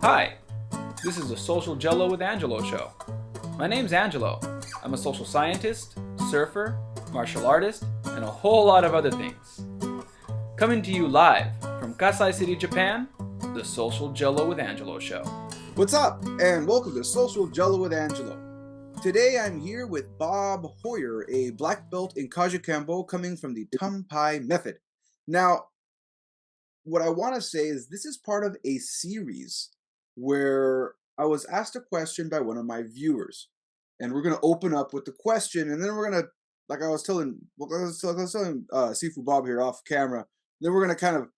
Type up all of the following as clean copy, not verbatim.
Hi, this is the Social Gelo with Angelo show. My name's Angelo. I'm a social scientist, surfer, martial artist, and a whole lot of other things. Coming to you live from Kasai City, Japan, the Social Gelo with Angelo show. What's up, and welcome to Social Gelo with Angelo. Today I'm here with Bob Heuer, a black belt in Kajukenbo coming from the Tum Pai method. Now, what I want to say is this is part of a series where I was asked a question by one of my viewers, and we're going to open up with the question, and then we're going to, like I was telling Sifu Bob here off camera, then we're going to kind of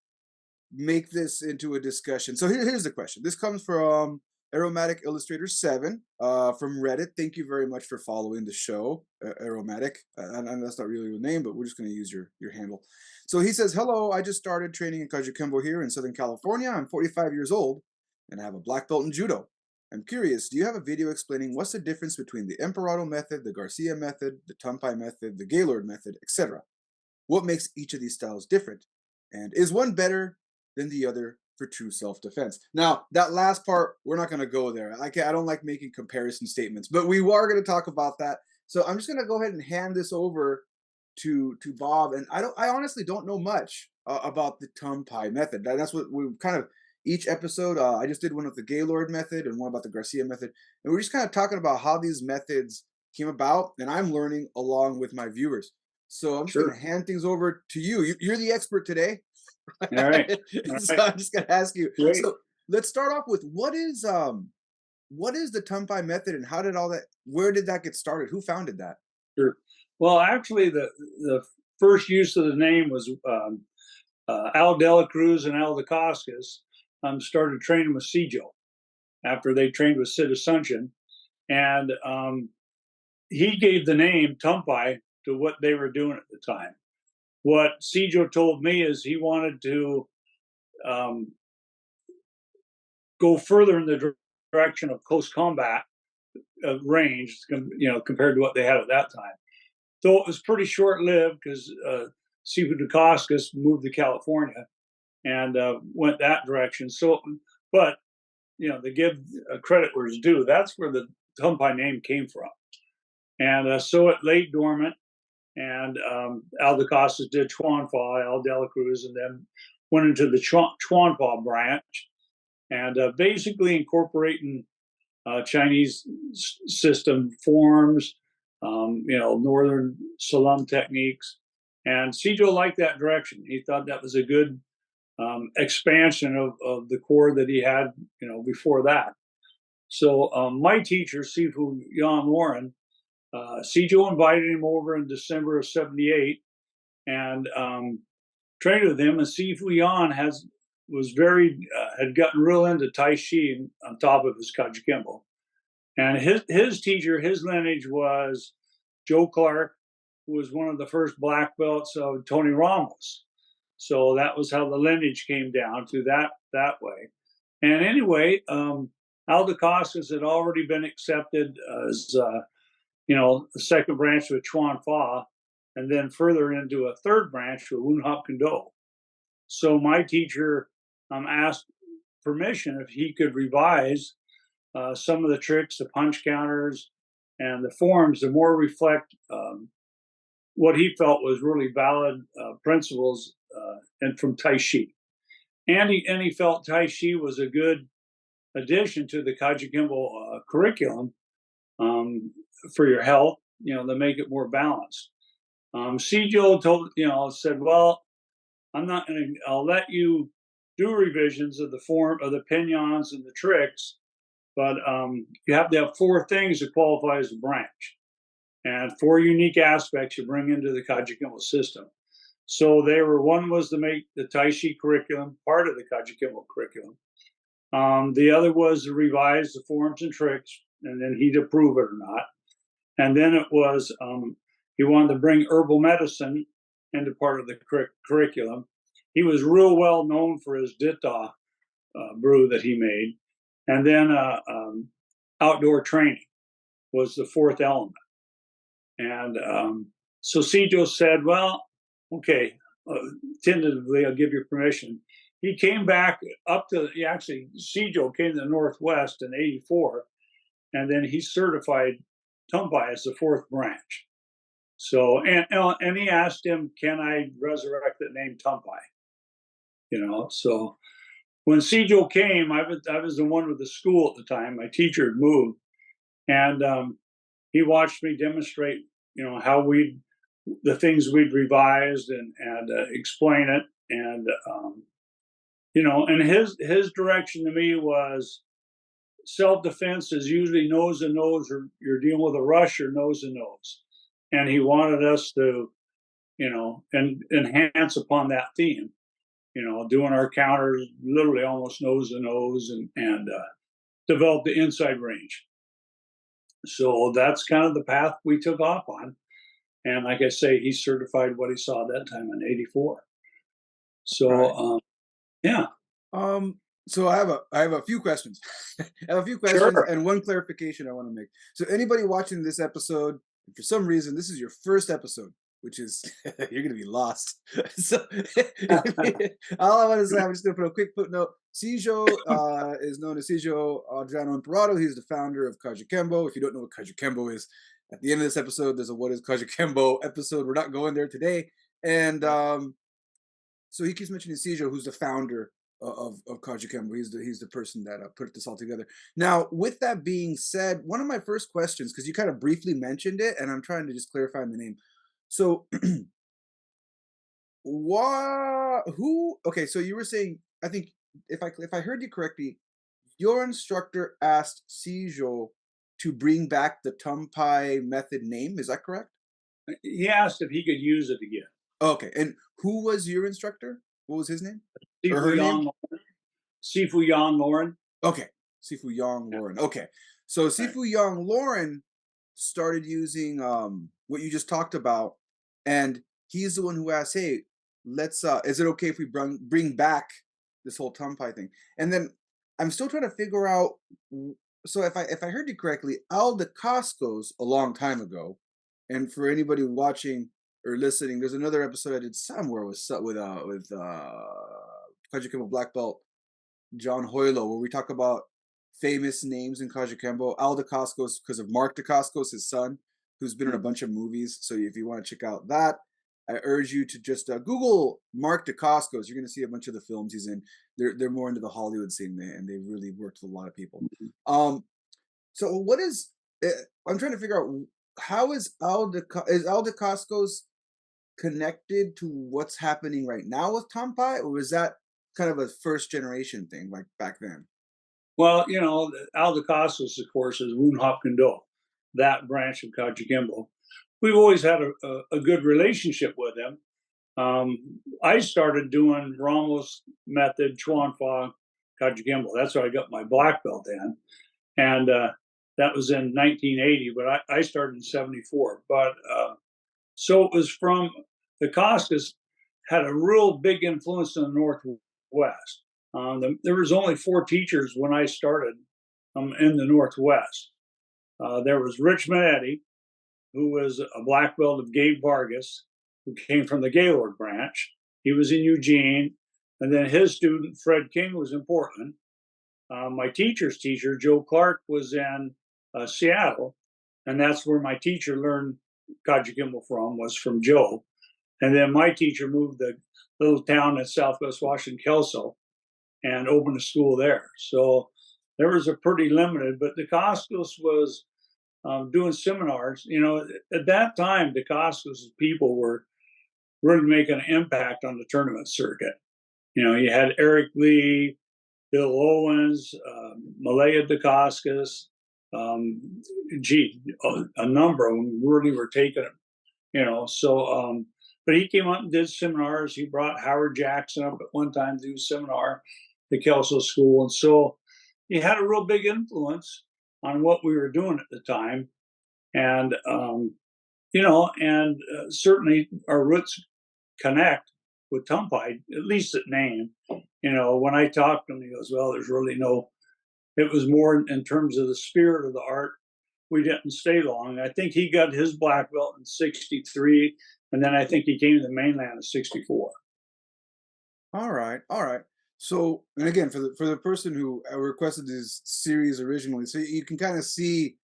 make this into a discussion. So here's the question. This comes from Aromatic Illustrator 7 from Reddit. Thank you very much for following the show, Aromatic. And that's not really your name, but we're just going to use your handle. So he says, hello, I just started training in Kajukenbo here in Southern California. I'm 45 years old and I have a black belt in Judo. I'm curious, do you have a video explaining what's the difference between the Emperado method, the Garcia method, the Tum Pai method, the Gaylord method, etc.? What makes each of these styles different? And is one better than the other for true self-defense? Now, that last part, we're not going to go there. I don't like making comparison statements, but we are going to talk about that. So I'm just going to go ahead and hand this over to Bob. And I honestly don't know much about the Tum Pai method. That's what we kind of, each episode, I just did one with the Gaylord method and one about the Garcia method. And we're just kind of talking about how these methods came about, and I'm learning along with my viewers. So I'm just going to hand things over to you. You're the expert today. All right. So I'm just gonna ask you. Great. So let's start off with what is the Tum Pai method, and how did all that? Where did that get started? Who founded that? Sure. Well, actually, the first use of the name was Al Dela Cruz and Al Dacascos started training with Gelo after they trained with Sid Asuncion, and he gave the name Tum Pai to what they were doing at the time. What Gelo told me is he wanted to go further in the direction of close combat range, compared to what they had at that time. Though it was pretty short-lived because Sifu Dacascos moved to California and went that direction. So, but they give credit where it's due. That's where the Tum Pai name came from, and so it lay dormant. And Al Dacascos did Chuan Fa, Al Dela Cruz, and then went into the Chuan Fa branch, and basically incorporating Chinese system forms, Northern Salam techniques. And Gelo liked that direction. He thought that was a good expansion of the core that he had, before that. So my teacher, Sifu Yan Warren, Gelo invited him over in December of '78 and trained with him. And Sifu Yan had gotten real into Tai Chi on top of his Kajukenbo. And his teacher, his lineage was Joe Clark, who was one of the first black belts of Tony Ramos. So that was how the lineage came down to that way. And anyway, Al Dacascos had already been accepted as the second branch with Chuan Fa, and then further into a third branch with Wun Hop Kendo. So my teacher asked permission if he could revise some of the tricks, the punch counters, and the forms to more reflect what he felt was really valid principles and from Tai Chi. And he felt Tai Chi was a good addition to the Kajukenbo curriculum for your health, to make it more balanced. Gelo said, well, I'll let you do revisions of the form of the pinyons and the tricks, but you have to have 4 things to qualify as a branch, and 4 unique aspects you bring into the Kajukenbo system. So one was to make the Tai Chi curriculum part of the Kajukenbo curriculum. The other was to revise the forms and tricks, and then he'd approve it or not. And then it was he wanted to bring herbal medicine into part of the curriculum. He was real well known for his Ditta brew that he made. And then outdoor training was the 4th element. And so Gelo said, well, okay, tentatively, I'll give you permission. he came back up to, actually, Sijo came to the Northwest in '84, and then he certified Tum Pai as the 4th branch. So, and he asked him, can I resurrect the name Tum Pai? So when Sijo came, I was the one with the school at the time. My teacher had moved, and he watched me demonstrate, how the things we'd revised and explain it. And, and his direction to me was self-defense is usually nose and nose, or you're dealing with a rush or nose and nose. And he wanted us to, and enhance upon that theme, doing our counters literally almost nose to nose, and develop the inside range. So that's kind of the path we took off on. And like I say, he certified what he saw that time in '84. So, Right. yeah. So I have a few questions. I have a few questions Sure. and one clarification I want to make. So anybody watching this episode, if for some reason this is your first episode, which is you're gonna be lost. So all I want to say, I'm just gonna put a quick footnote. Sijo is known as Sijo Adriano Imperato. He's the founder of Kajukenbo. If you don't know what Kajukenbo is, at the end of this episode, there's a "What is Kajukenbo" episode. We're not going there today. And so he keeps mentioning Sijo, who's the founder of Kajukenbo. He's the person that put this all together. Now, with that being said, one of my first questions, because you kind of briefly mentioned it, and I'm trying to just clarify the name. So, okay, so you were saying, I think if I heard you correctly, your instructor asked Sijo to bring back the Tum Pai method name. Is that correct? He asked if he could use it again. Okay, and who was your instructor? What was his name? Or Sifu her name? Sifu Yang Lauren. Okay, Sifu Yang Lauren. Okay, so Sifu Yang Lauren started using what you just talked about, and he's the one who asked, "Hey, let's is it okay if we bring back this whole Tum Pai thing?" And then I'm still trying to figure out. So if I heard you correctly, Al DeCascos a long time ago, and for anybody watching or listening, there's another episode I did somewhere with Kajukenbo Black Belt John Hoylo, where we talk about famous names in Kajukenbo. Al DeCascos, because of Mark DeCascos, his son, who's been in a bunch of movies. So if you want to check out that, I urge you to just Google Mark DeCascos. You're going to see a bunch of the films he's in. They're more into the Hollywood scene, and they really worked with a lot of people. So what is? I'm trying to figure out how is Al DeCascos connected to what's happening right now with Tum Pai, or was that kind of a first generation thing like back then? Well, Al DeCascos, of course, is Woon Hopkendo, that branch of Kajukenbo. We've always had a good relationship with him. I started doing Ramos method, Chuan Fa, Kajukenbo. That's where I got my black belt in. And that was in 1980, but I started in '74. But so it was from the Costas had a real big influence in the Northwest. There was only 4 teachers when I started in the Northwest. There was Rich Manetti, who was a black belt of Gabe Vargas, who came from the Gaylord branch. He was in Eugene. And then his student, Fred King, was in Portland. My teacher's teacher, Joe Clark, was in Seattle. And that's where my teacher learned Kajukenbo was from Joe. And then my teacher moved to the little town in Southwest Washington, Kelso, and opened a school there. So there was a pretty limited, but DeCascos was doing seminars. At that time, DeCascos' people were really making an impact on the tournament circuit. You had Eric Lee, Bill Owens, Malaya DeCascos, a number of them really were taking it. So, but he came up and did seminars. He brought Howard Jackson up at one time to do a seminar at the Kelso School. And so he had a real big influence on what we were doing at the time. And, certainly our roots connect with Tum Pai, at least at name. When I talked to him, he goes, well, there's really it was more in terms of the spirit of the art. We didn't stay long. I think he got his black belt in '63, and then I think he came to the mainland in '64. All right. So, and again, for the person who requested this series originally, so you can kind of see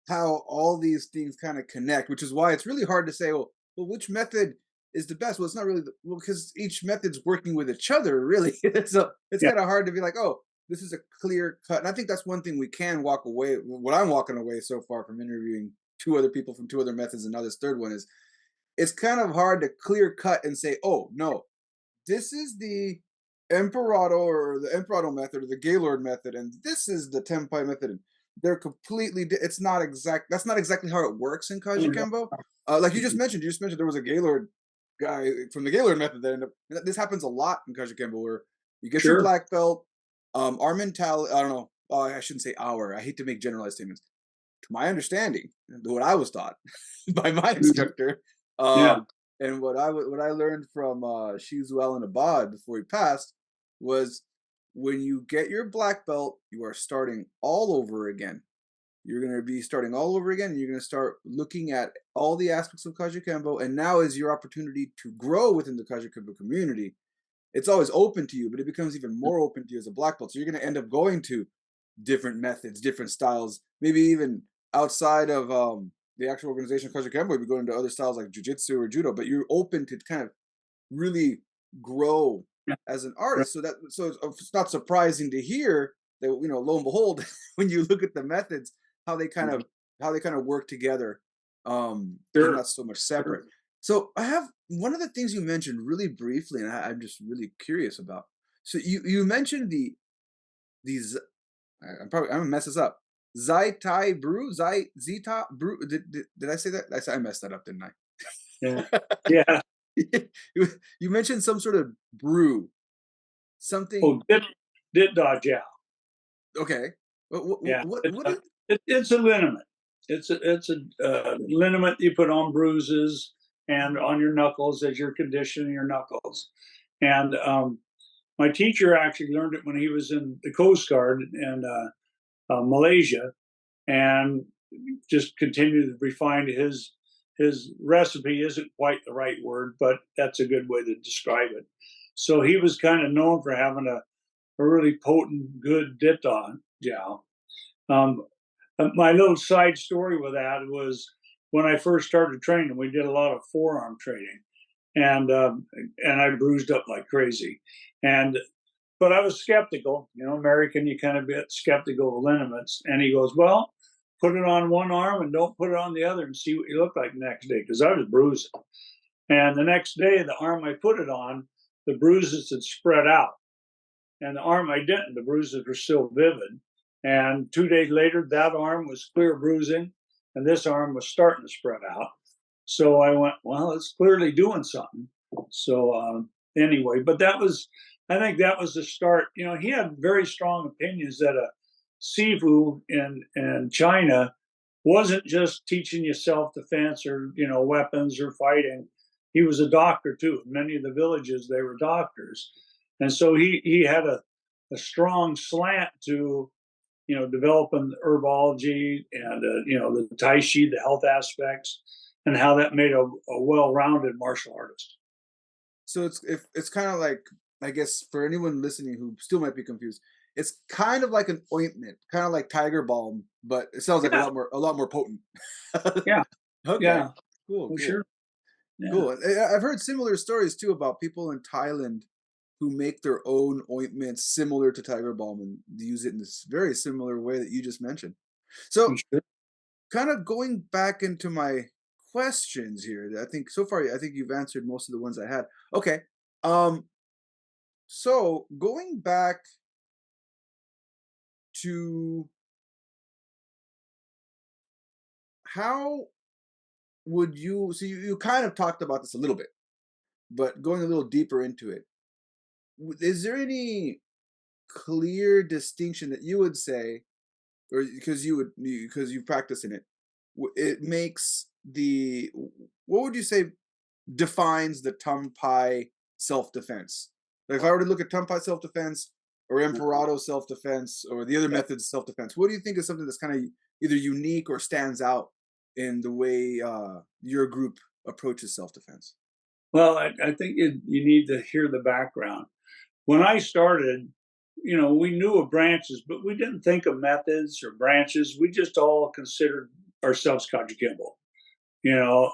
how all these things kind of connect, which is why it's really hard to say, well, which method is the best? Well, it's not really well because each method's working with each other. Really, so it's Yeah, kind of hard to be like, oh, this is a clear cut. And I think that's one thing we can walk away. What I'm walking away so far from interviewing two other people from two other methods, and now this third one is it's kind of hard to clear cut and say, oh no, this is the Emperado or the Emperado method or the Gaylord method, and this is the Tum Pai method. And they're completely. It's not exact. That's not exactly how it works in Kajukenbo. Like you just mentioned there was a Gaylord guy from the Gaylord method. This happens a lot in Kajukenbo, where you get your sure. black belt. Our mentality. I don't know. I shouldn't say our. I hate to make generalized statements. To my understanding, what I was taught by my Mhm. instructor, Yeah, and what I learned from Shizu Allen Abad before he passed was when you get your black belt, you are starting all over again. You're going to be starting all over again. And you're going to start looking at all the aspects of Kajukenbo, and now is your opportunity to grow within the Kajukenbo community. It's always open to you, but it becomes even more open to you as a black belt. So you're going to end up going to different methods, different styles, maybe even outside of the actual organization of Kajukenbo, you'd be going into other styles like jiu-jitsu or judo, but you're open to kind of really grow yeah, as an right. artist. So it's not surprising to hear that, lo and behold, when you look at the methods, how they kind Mhm. of work together, and Sure, not so much separate. sure. So I have one of the things you mentioned really briefly, and I'm just really curious about. So you mentioned these I'm gonna mess this up. Zai Brew, Zita Brew. Did I say that? I messed that up, didn't Yeah, I? yeah. you, you mentioned some sort of brew, something. Oh, dit dodge out. Okay, Yeah, what is? it's a liniment. It's a liniment you put on bruises and on your knuckles as you're conditioning your knuckles. And my teacher actually learned it when he was in the Coast Guard in Malaysia, and just continued to refine his recipe. Isn't quite the right word, but that's a good way to describe it. So he was kind of known for having a really potent, good ditton jowl. Um, my little side story with that was when I first started training, we did a lot of forearm training, and and I bruised up like crazy, and but I was skeptical. You know, American, you kind of get skeptical of liniments. And he goes, "Well, put it on one arm and don't put it on the other, and see what you look like the next day." Because I was bruising, and the next day, the arm I put it on, the bruises had spread out, and the arm I didn't, the bruises were still vivid. And 2 days later, that arm was clear bruising, and this arm was starting to spread out. So I went, well, it's clearly doing something. So anyway, but I think that was the start. You know, he had very strong opinions that a Sifu in China wasn't just teaching you self defense or weapons or fighting. He was a doctor too. In many of the villages, they were doctors, and so he had a strong slant to developing herbology and the tai chi, the health aspects, and how that made a well-rounded martial artist. So it's kind of like, I guess for anyone listening who still might be confused, it's kind of like an ointment, kind of like tiger balm, but it sounds like Yeah, a lot more potent. yeah, Okay, yeah, cool, for cool. sure. Yeah, Cool. And I've heard similar stories too about people in Thailand who make their own ointments similar to tiger balm and use it in this very similar way that you just mentioned. for So, sure. kind of going back into my questions here, I think so far I think you've answered most of the ones I had. Okay. Um so going back to how would you you kind of talked about this a little bit, but going a little deeper into it, is there any clear distinction that you would say, or because you practice in it, it makes the what would you say defines the Tum Pai self defense? Like if I were to look at Tum Pai self defense or Emperado self defense or the other Yeah. methods of self defense, what do you think is something that's kind of either unique or stands out in the way your group approaches self defense? Well, I think you need to hear the background. when I started, we knew of branches, but we didn't think of methods or branches. We just all considered ourselves Kajukenbo, you know.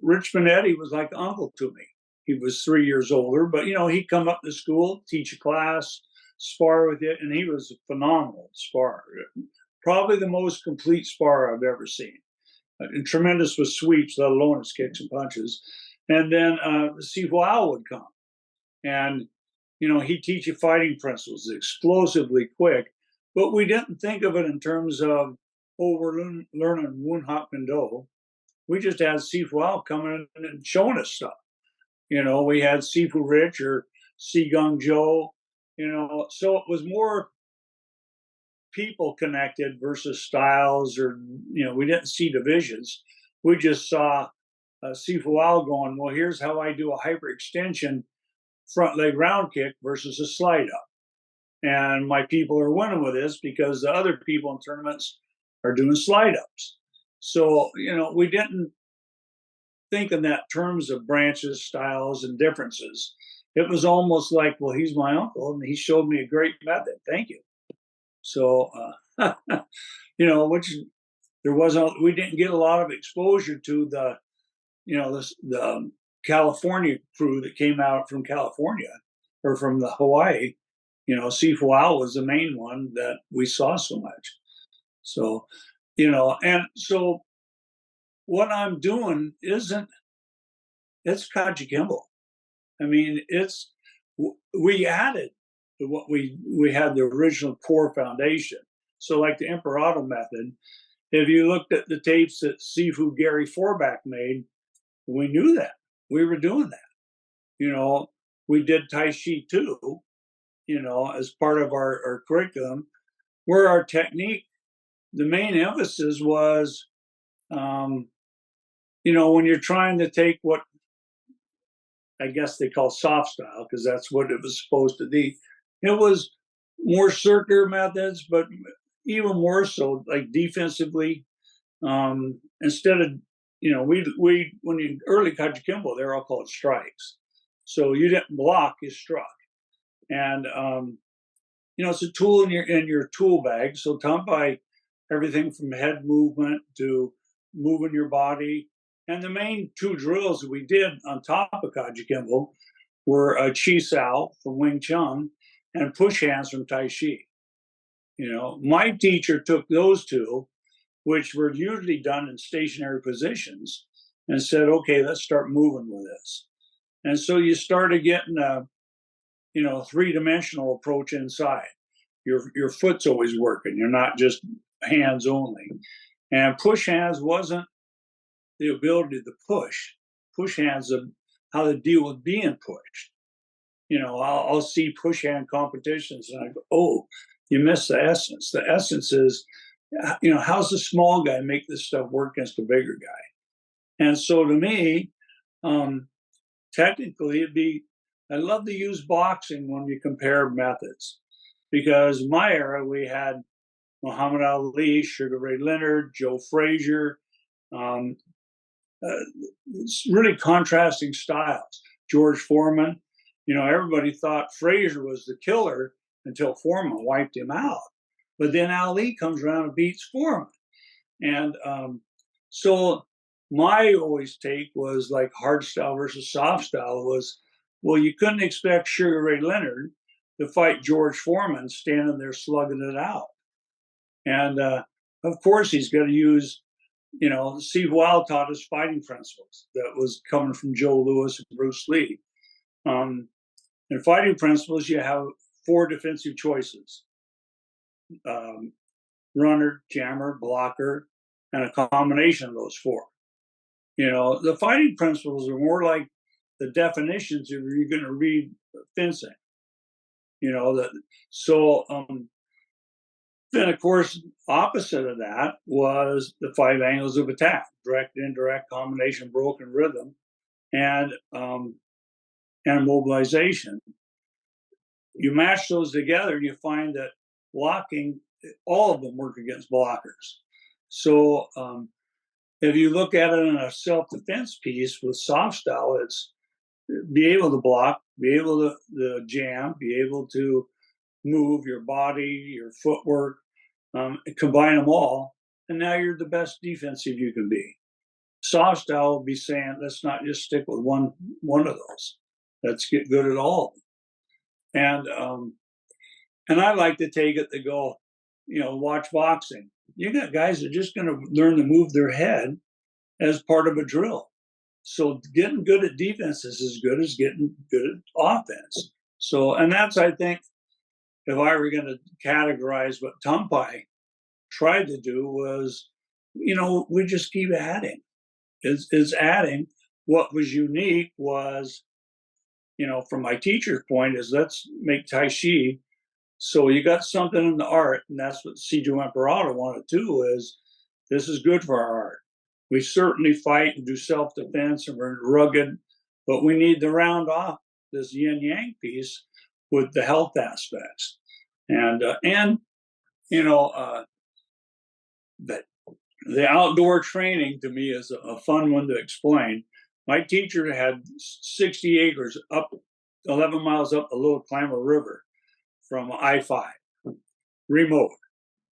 Rich Manetti was like uncle to me. He was 3 years older, but he'd come up to school, teach a class, spar with it, and he was a phenomenal spar. Probably the most complete spar I've ever seen. And tremendous with sweeps, let alone his kicks and punches. And then Sifu Al would come, and he'd teach you fighting principles explosively quick, but we didn't think of it in terms of, oh, we're learning Wun Hop and Do. We just had Sifu Al coming in and showing us stuff. We had Sifu Rich or Sigung Joe, so it was more people connected versus styles, or, we didn't see divisions. We just saw Sifu Al going, well, here's how I do a hyperextension front leg round kick versus a slide up. And my people are winning with this because the other people in tournaments are doing slide ups. So, we didn't think in that terms of branches, styles, and differences. It was almost like, well, he's my uncle and he showed me a great method. Thank you. So, which there wasn't, we didn't get a lot of exposure to the California crew that came out from California or from the Hawaii. Sifu Al was the main one that we saw so much. So, and so what I'm doing it's Kajukenbo. I mean, we added to what we had the original core foundation. So like the Imperato method, if you looked at the tapes that Sifu Gary Forback made, we knew that. We were doing that. We did Tai Chi too, as part of our curriculum, where our technique, the main emphasis was, when you're trying to take what I guess they call soft style, because that's what it was supposed to be. It was more circular methods, but even more so, like defensively, instead of, we when you early Kajukenbo, they're all called strikes. So you didn't block, you struck. And, it's a tool in your tool bag. So Tum Pai, everything from head movement to moving your body. And the main two drills that we did on top of Kajukenbo were Chi Sao from Wing Chun and push hands from Tai Chi. My teacher took those two, which were usually done in stationary positions, and said, okay, let's start moving with this. And so you started getting a, three-dimensional approach inside. Your foot's always working. You're not just hands only. And push hands wasn't the ability to push. Push hands of how to deal with being pushed. I'll see push hand competitions and I go, oh, you missed the essence. The essence is, how's the small guy make this stuff work against a bigger guy? And so to me, technically I love to use boxing when you compare methods, because in my era, we had Muhammad Ali, Sugar Ray Leonard, Joe Frazier, really contrasting styles. George Foreman, everybody thought Frazier was the killer until Foreman wiped him out. But then Ali comes around and beats Foreman. And so my always take was like hard style versus soft style was, well, you couldn't expect Sugar Ray Leonard to fight George Foreman standing there slugging it out. And of course, he's going to use, Steve Wild taught us fighting principles that was coming from Joe Louis and Bruce Lee. In fighting principles, you have 4 defensive choices. Runner, jammer, blocker, and a combination of those 4. The fighting principles are more like the definitions if you're going to read fencing. Then, of course, opposite of that was the 5 angles of attack: direct, indirect, combination, broken, rhythm, and mobilization. You match those together and you find that blocking, all of them work against blockers. So if you look at it in a self-defense piece with soft style, be able to block, be able to jam, be able to move your body, your footwork, combine them all, and now you're the best defensive you can be. Soft style will be saying, let's not just stick with one of those. Let's get good at all. And I like to take it to go, watch boxing. You got guys that are just going to learn to move their head as part of a drill. So getting good at defense is as good as getting good at offense. So, and that's, I think, if I were going to categorize what Tum Pai tried to do was, we just keep adding. Is adding. What was unique was, from my teacher's point, is let's make Tai Chi. So you got something in the art, and that's what C.J. Emperado wanted too, is this is good for our art. We certainly fight and do self-defense, and we're rugged, but we need to round off this yin-yang piece with the health aspects. And the outdoor training to me is a fun one to explain. My teacher had 60 acres up 11 miles up the Little Clamor River from I-5, remote.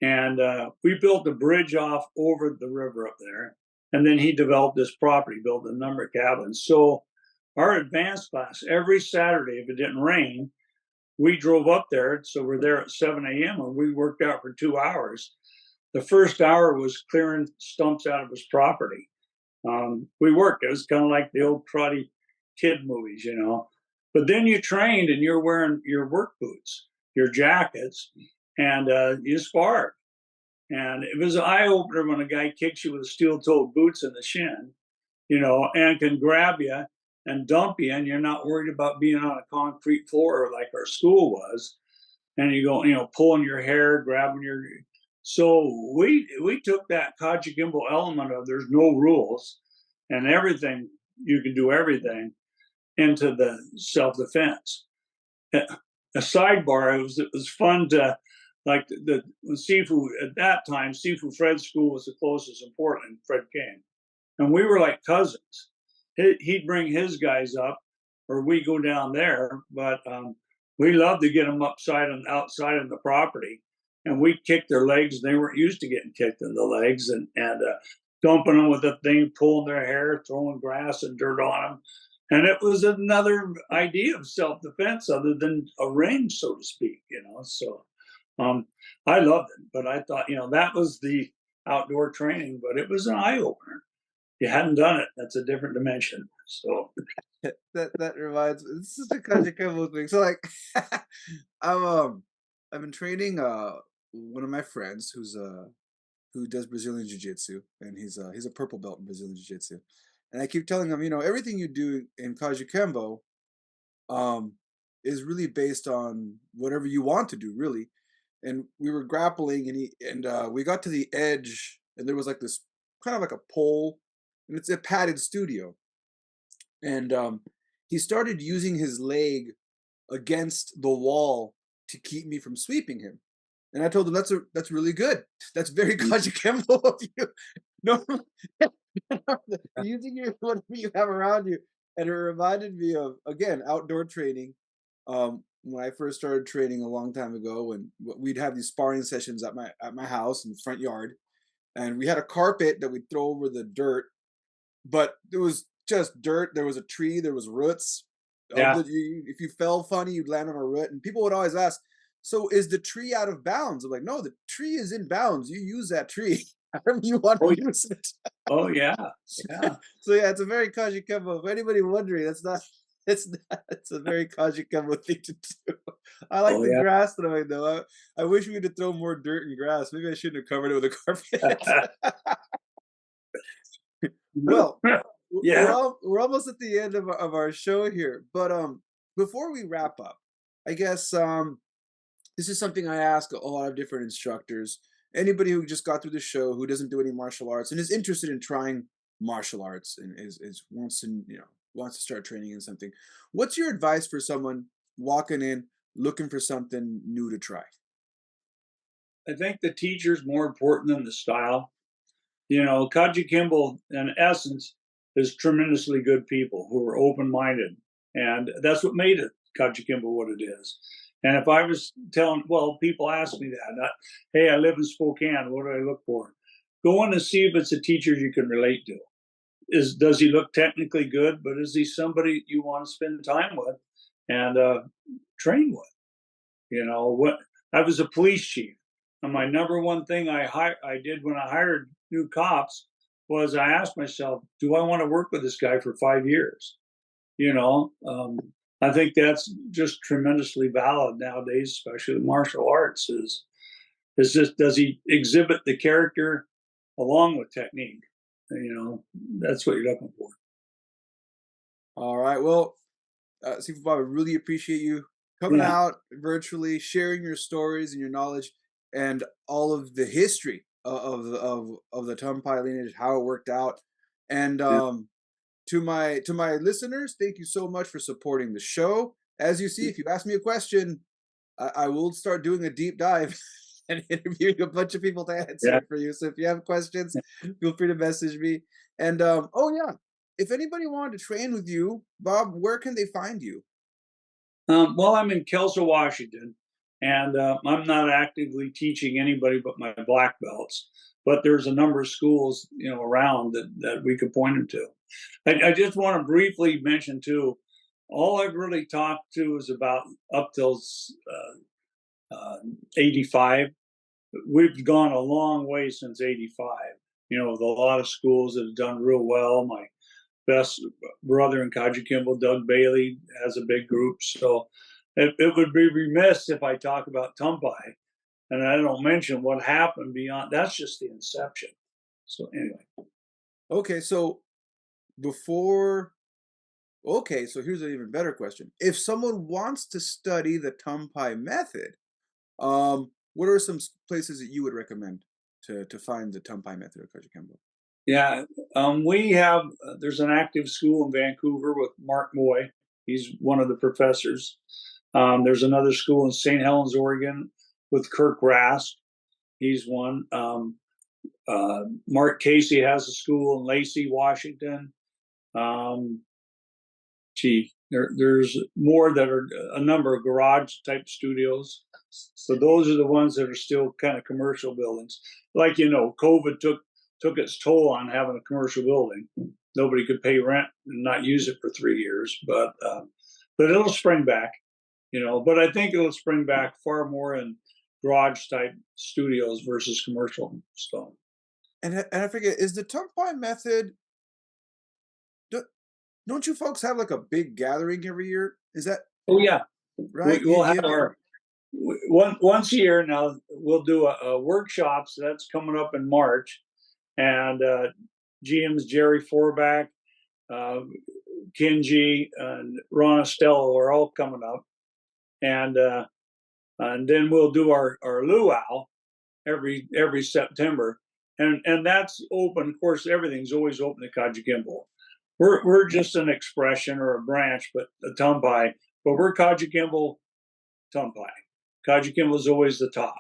And we built a bridge off over the river up there. And then he developed this property, built a number of cabins. So our advanced class, every Saturday, if it didn't rain, we drove up there. So we're there at 7 a.m. and we worked out for 2 hours. The first hour was clearing stumps out of his property. We worked. It was kind of like the old Karate Kid movies, But then you trained and you're wearing your work boots, your jackets, and you sparred. And it was an eye-opener when a guy kicks you with steel-toed boots in the shin, and can grab you and dump you, and you're not worried about being on a concrete floor like our school was. And you go, pulling your hair, grabbing your... So we took that Kajukenbo element of there's no rules and everything, you can do everything, into the self-defense. A sidebar, it was fun to, like the Sifu at that time, Sifu Fred's school was the closest in Portland, Fred King. And we were like cousins. He'd bring his guys up, or we go down there, but we loved to get them outside on the property. And we kicked their legs. They weren't used to getting kicked in the legs, and dumping them with a thing, pulling their hair, throwing grass and dirt on them. And it was another idea of self-defense other than a ring, so to speak, So I loved it. But I thought, that was the outdoor training, but it was an eye-opener. You hadn't done it. That's a different dimension. So that reminds me. This is a Kajukenbo thing. So like, I've been training one of my friends who does Brazilian Jiu-Jitsu, and he's a purple belt in Brazilian Jiu-Jitsu. And I keep telling him, everything you do in Kajukenbo is really based on whatever you want to do, really. And we were grappling, and we got to the edge, and there was like this kind of like a pole, and it's a padded studio. And he started using his leg against the wall to keep me from sweeping him. And I told him, that's really good. That's very Kajukenbo of you. No, using whatever you have around you. And it reminded me of, again, outdoor training. When I first started training a long time ago, and we'd have these sparring sessions at my house in the front yard, and we had a carpet that we'd throw over the dirt, but it was just dirt. There was a tree, there was roots. Yeah. If you fell funny, you'd land on a root. And people would always ask, so is the tree out of bounds? I'm like, no, the tree is in bounds. You use that tree however you want to use it. Oh yeah, yeah. So yeah, it's a very Kajukenbo. If anybody wondering, it's a very Kajukenbo thing to do. I like the grass throwing though. I wish we could throw more dirt and grass. Maybe I shouldn't have covered it with a carpet. Well, yeah, we're almost at the end of our show here. But before we wrap up, I guess this is something I ask a lot of different instructors. Anybody who just got through the show who doesn't do any martial arts and is interested in trying martial arts and wants to start training in something. What's your advice for someone walking in looking for something new to try? I think the teacher's more important than the style. Kajukenbo, in essence, is tremendously good people who are open-minded. And that's what made it Kajukenbo what it is. And if I was telling, well, people ask me that, hey, I live in Spokane, what do I look for? Go in and see if it's a teacher you can relate to. Does he look technically good, but is he somebody you want to spend time with and train with? You know, what I was a police chief, and my number one thing I did when I hired new cops was I asked myself, do I want to work with this guy for 5 years? You know, I think that's just tremendously valid nowadays, especially the martial arts. Is just, does he exhibit the character along with technique? You know, that's what you're looking for. All right. Well, Seafood Bob, I really appreciate you coming out virtually, sharing your stories and your knowledge and all of the history of the Tum Pai lineage, how it worked out. And to my listeners, thank you so much for supporting the show. As you see, if you ask me a question, I will start doing a deep dive and interviewing a bunch of people to answer it for you. So if you have questions, feel free to message me. And if anybody wanted to train with you, Bob, where can they find you? Well, I'm in Kelso, Washington, and I'm not actively teaching anybody but my black belts. But there's a number of schools, you know, around that we could point them to. I just want to briefly mention too, all I've really talked to is about up till 85. We've gone a long way since 85. You know, with a lot of schools that have done real well. My best brother in Kajukenbo, Doug Bailey, has a big group. So it would be remiss if I talk about Tum Pai and I don't mention what happened beyond. That's just the inception. So anyway. Okay, so here's an even better question. If someone wants to study the Tum Pai method, what are some places that you would recommend to find the Tum Pai method of Kajukenbo? Yeah, we have, there's an active school in Vancouver with Mark Moy. He's one of the professors. There's another school in St. Helens, Oregon with Kirk Rast. He's one. Mark Casey has a school in Lacey, Washington. There's more that are a number of garage type studios. So those are the ones that are still kind of commercial buildings. Like, you know, COVID took its toll on having a commercial building. Nobody could pay rent and not use it for 3 years, but it'll spring back, you know. But I think it'll spring back far more in garage type studios versus commercial stuff. And I forget, is the Tum Pai method? Don't you folks have like a big gathering every year? Is that? Oh yeah, right. We'll have our once a year now. We'll do a workshop. So that's coming up in March. And GMs Jerry Forback, Kenji, and Ron Estello are all coming up, and then we'll do our luau every September, and that's open. Of course, everything's always open to Kajukenbo. We're just an expression or a branch, but a Tum Pai, but we're Kajukenbo Tum Pai. Kajukenbo is always the top.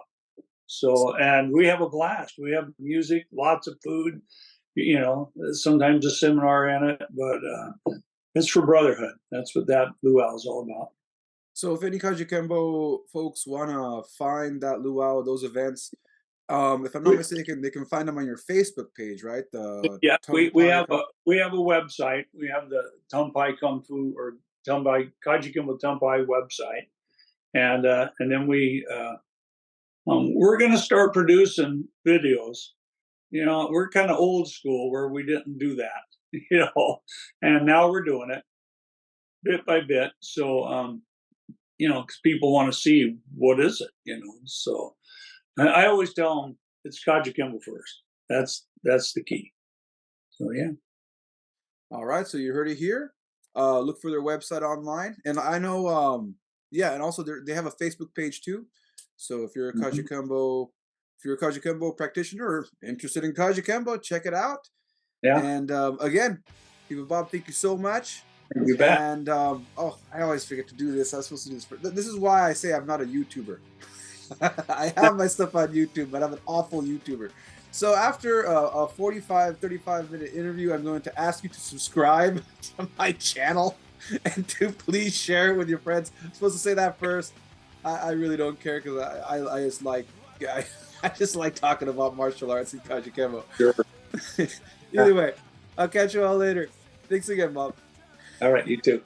So, and we have a blast. We have music, lots of food, you know, sometimes a seminar in it, but it's for brotherhood. That's what that luau is all about. So if any Kajukenbo folks want to find that luau, those events, if I'm not mistaken, they can find them on your Facebook page, right? We have a website. We have the Tum Pai Kung Fu or Kajukenbo Tum Pai website. And then we're going to start producing videos. You know, we're kind of old school where we didn't do that, you know, and now we're doing it bit by bit. So, you know, because people want to see what is it, you know. So I always tell them it's Kajukenbo first. That's the key. So, yeah. All right. So you heard it here. Look for their website online. And I know, and also they have a Facebook page too. So if you're a Kajukenbo, practitioner or interested in Kajukenbo, check it out. Yeah. And again, Bob, thank you so much. You bet. And I always forget to do this. I was supposed to do this. This is why I say I'm not a YouTuber. I have my stuff on YouTube, but I'm an awful YouTuber. So after a 45, 35-minute interview, I'm going to ask you to subscribe to my channel and to please share it with your friends. I'm supposed to say that first. I really don't care because I just like I just like talking about martial arts and Kajukenbo. Sure. Either way, I'll catch you all later. Thanks again, Bob. All right, you too.